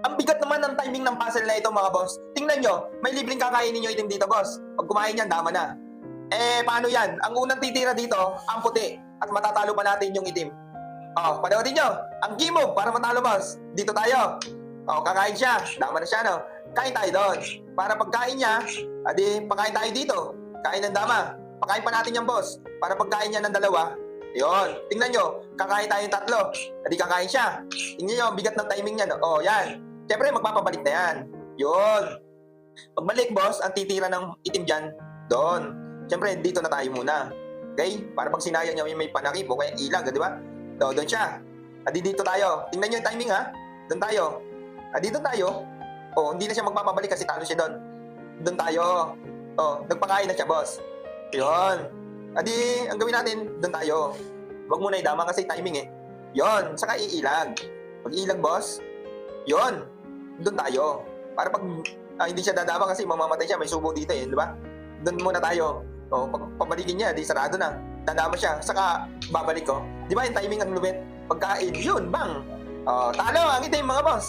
Ang bigat naman ng timing ng puzzle na ito mga boss. Tingnan nyo, may libreng kakainin nyo itim dito boss. Pag kumain yan, dama na. Paano yan? Ang unang titira dito, ang puti. At matatalo pa natin yung itim. Panoorin nyo. Ang key move para matalo boss. Dito tayo. Kakain siya. Dama na siya, no? Kain tayo doon. Para pagkain niya, pakain tayo dito. Kain ng dama. Pakain pa natin yan boss. Para pagkain niya ng dalawa, yun. Tingnan nyo, kakain tayong tatlo. Kakain siya. Tingnan nyo, ang bigat ng timing niya. No? Yan. Siyempre, magpapabalik na yan. Yun. Pagbalik, boss, ang titira ng itim dyan, doon. Siyempre, dito na tayo muna. Okay? Para pag sinayang niya may panakip o kaya ilang, di ba? Doon siya. Dito tayo. Tingnan nyo yung timing, ha? Doon tayo. Dito tayo. Hindi na siya magpapabalik kasi talo siya doon. Doon tayo. Nagpakain na siya, boss. Yun. Ang gawin natin, doon tayo. Huwag muna idama kasi timing eh. Yon, saka iilag. Pag iilag, boss, yon, doon tayo. Para pag hindi siya dadama kasi mamamatay siya, may subo dito eh, di ba? Doon muna tayo. Pag pabalikin niya, di sarado na. Dadama siya, saka babalik ko. Di ba yung timing ang lumit? Pagkain, yun, bang. Talo, ang itim mga boss.